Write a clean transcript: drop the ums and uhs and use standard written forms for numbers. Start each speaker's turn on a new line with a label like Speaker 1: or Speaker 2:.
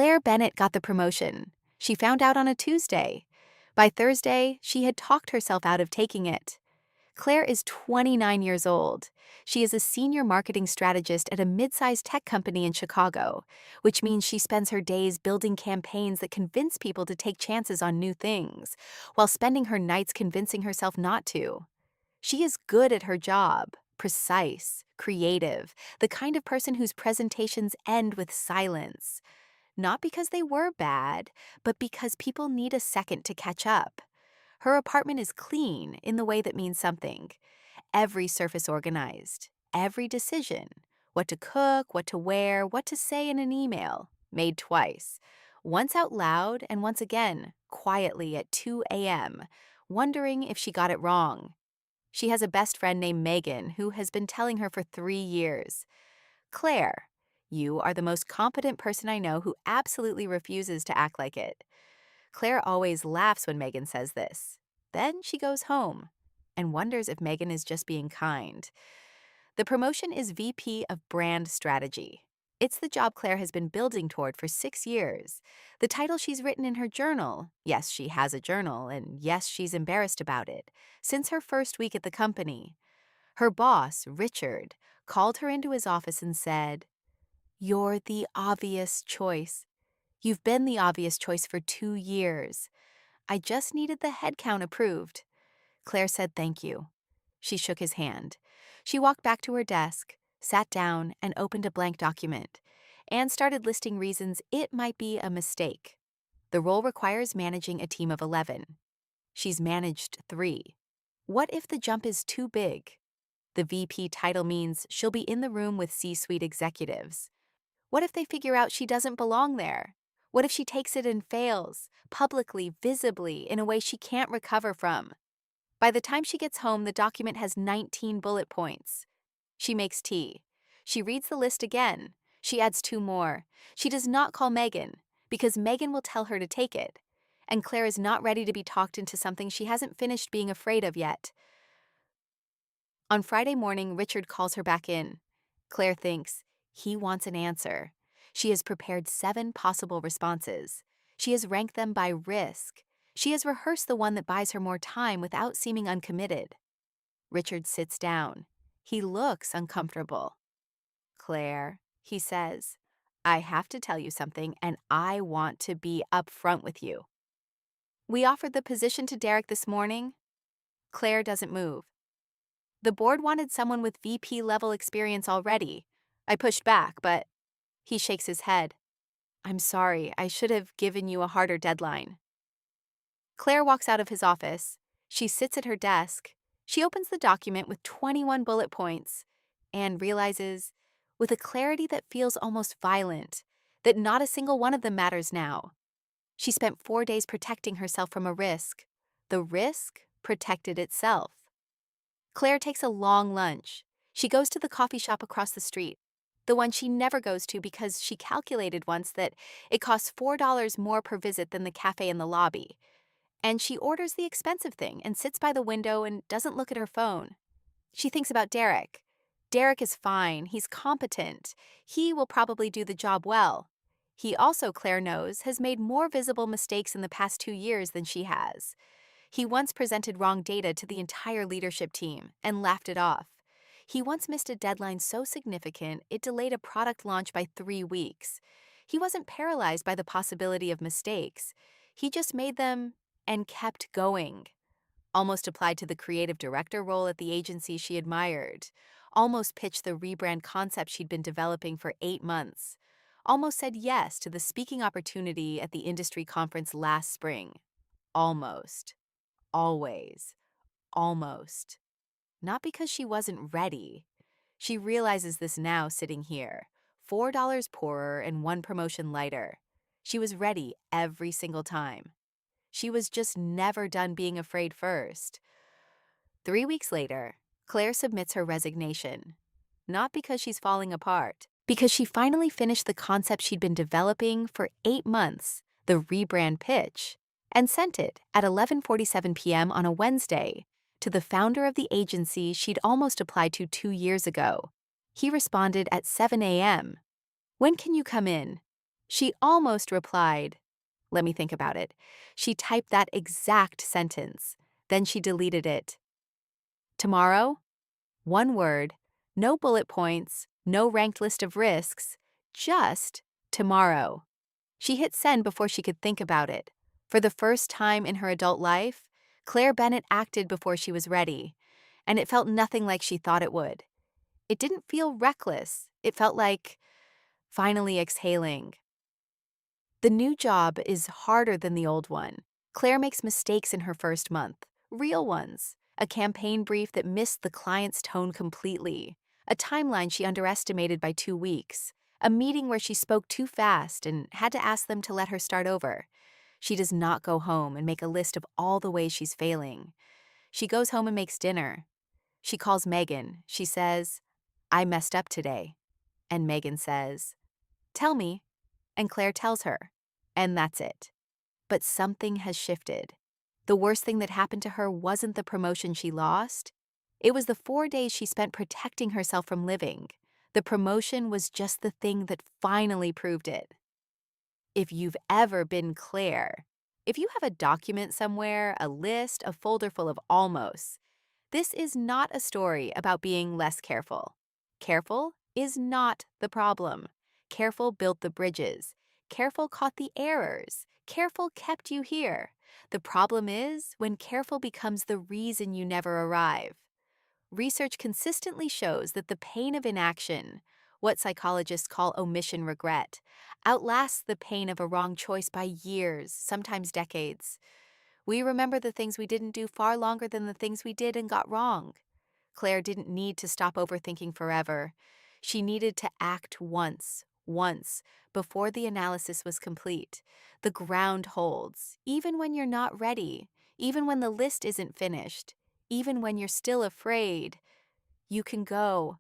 Speaker 1: Claire Bennett got the promotion. She found out on a Tuesday. By Thursday, she had talked herself out of taking it. Claire is 29 years old. She is a senior marketing strategist at a mid-sized tech company in Chicago, which means she spends her days building campaigns that convince people to take chances on new things, while spending her nights convincing herself not to. She is good at her job, precise, creative, the kind of person whose presentations end with silence. Not because they were bad, but because people need a second to catch up. Her apartment is clean in the way that means something. Every surface organized, every decision, what to cook, what to wear, what to say in an email, made twice. Once out loud and once again, quietly at 2 a.m., wondering if she got it wrong. She has a best friend named Megan who has been telling her for 3 years. Claire, you are the most competent person I know who absolutely refuses to act like it. Claire always laughs when Megan says this. Then she goes home and wonders if Megan is just being kind. The promotion is VP of Brand Strategy. It's the job Claire has been building toward for 6 years. The title she's written in her journal, yes, she has a journal, and yes, she's embarrassed about it, since her first week at the company. Her boss, Richard, called her into his office and said, "You're the obvious choice. You've been the obvious choice for 2 years. I just needed the headcount approved." Claire said thank you. She shook his hand. She walked back to her desk, sat down, and opened a blank document, and started listing reasons it might be a mistake. The role requires managing a team of 11. She's managed 3. What if the jump is too big? The VP title means she'll be in the room with C-suite executives. What if they figure out she doesn't belong there? What if she takes it and fails, publicly, visibly, in a way she can't recover from? By the time she gets home, the document has 19 bullet points. She makes tea. She reads the list again. She adds 2 more. She does not call Megan, because Megan will tell her to take it. And Claire is not ready to be talked into something she hasn't finished being afraid of yet. On Friday morning, Richard calls her back in. Claire thinks, he wants an answer. She has prepared 7 possible responses. She has ranked them by risk. She has rehearsed the one that buys her more time without seeming uncommitted. Richard sits down. He looks uncomfortable. "Claire," he says, "I have to tell you something, and I want to be upfront with you. We offered the position to Derek this morning." Claire doesn't move. "The board wanted someone with VP level experience already. I pushed back, but..." He shakes his head. "I'm sorry, I should have given you a harder deadline." Claire walks out of his office. She sits at her desk. She opens the document with 21 bullet points and realizes, with a clarity that feels almost violent, that not a single one of them matters now. She spent 4 days protecting herself from a risk. The risk protected itself. Claire takes a long lunch. She goes to the coffee shop across the street, the one she never goes to because she calculated once that it costs $4 more per visit than the cafe in the lobby. And she orders the expensive thing and sits by the window and doesn't look at her phone. She thinks about Derek. Derek is fine. He's competent. He will probably do the job well. He also, Claire knows, has made more visible mistakes in the past 2 years than she has. He once presented wrong data to the entire leadership team and laughed it off. He once missed a deadline so significant it delayed a product launch by 3 weeks. He wasn't paralyzed by the possibility of mistakes. He just made them and kept going. Almost applied to the creative director role at the agency she admired. Almost pitched the rebrand concept she'd been developing for 8 months. Almost said yes to the speaking opportunity at the industry conference last spring. Almost. Always. Almost. Not because she wasn't ready. She realizes this now sitting here. $4 poorer and 1 promotion lighter. She was ready every single time. She was just never done being afraid first. 3 weeks later, Claire submits her resignation. Not because she's falling apart, because she finally finished the concept she'd been developing for 8 months, the rebrand pitch, and sent it at 11:47 p.m. on a Wednesday to the founder of the agency she'd almost applied to 2 years ago. He responded at 7 a.m. "When can you come in?" She almost replied, "Let me think about it." She typed that exact sentence. Then she deleted it. Tomorrow? One word, no bullet points, no ranked list of risks, just tomorrow. She hit send before she could think about it. For the first time in her adult life, Claire Bennett acted before she was ready, and it felt nothing like she thought it would. It didn't feel reckless. It felt like finally exhaling. The new job is harder than the old one. Claire makes mistakes in her first month, real ones. A campaign brief that missed the client's tone completely. A timeline she underestimated by 2 weeks. A meeting where she spoke too fast and had to ask them to let her start over. She does not go home and make a list of all the ways she's failing. She goes home and makes dinner. She calls Megan. She says, "I messed up today." And Megan says, "Tell me." And Claire tells her. And that's it. But something has shifted. The worst thing that happened to her wasn't the promotion she lost. It was the 4 days she spent protecting herself from living. The promotion was just the thing that finally proved it. If you've ever been Claire, if you have a document somewhere, a list, a folder full of almosts, this is not a story about being less careful. Careful is not the problem. Careful built the bridges. Careful caught the errors. Careful kept you here. The problem is when careful becomes the reason you never arrive. Research consistently shows that the pain of inaction, what psychologists call omission regret, outlasts the pain of a wrong choice by years, sometimes decades. We remember the things we didn't do far longer than the things we did and got wrong. Claire didn't need to stop overthinking forever. She needed to act once, before the analysis was complete. The ground holds, even when you're not ready, even when the list isn't finished, even when you're still afraid. You can go.